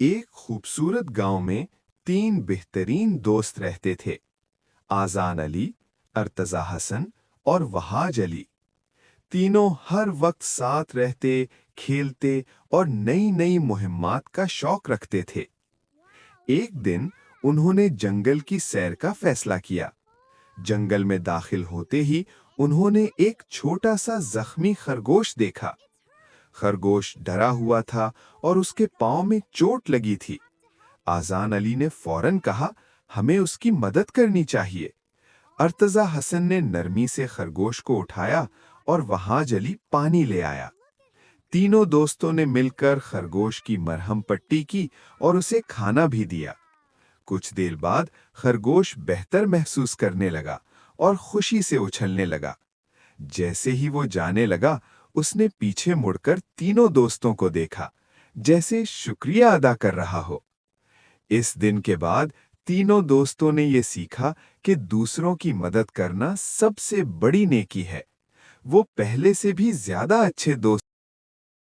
ایک خوبصورت گاؤں میں 3 بہترین دوست رہتے تھے: آذان علی، ارتضی حسن اور وہاج علی۔ تینوں ہر وقت ساتھ رہتے، کھیلتے اور نئی نئی مہمات کا شوق رکھتے تھے۔ ایک دن انہوں نے جنگل کی سیر کا فیصلہ کیا۔ جنگل میں داخل ہوتے ہی انہوں نے ایک چھوٹا سا زخمی خرگوش دیکھا۔ خرگوش ڈرا ہوا تھا اور اس کے پاؤں میں چوٹ لگی تھی۔ آذان علی نے فوراً کہا، ہمیں اس کی مدد کرنی چاہیے۔ ارتضی حسن نے نرمی سے خرگوش کو اٹھایا اور وہاج علی پانی لے آیا۔ تینوں دوستوں نے مل کر خرگوش کی مرہم پٹی کی اور اسے کھانا بھی دیا۔ کچھ دیر بعد خرگوش بہتر محسوس کرنے لگا اور خوشی سے اچھلنے لگا۔ جیسے ہی وہ جانے لگا، اس نے پیچھے مڑ کر تینوں دوستوں کو دیکھا، جیسے شکریہ ادا کر رہا ہو۔ اس دن کے بعد تینوں دوستوں نے یہ سیکھا کہ دوسروں کی مدد کرنا سب سے بڑی نیکی ہے۔ وہ پہلے سے بھی زیادہ اچھے دوست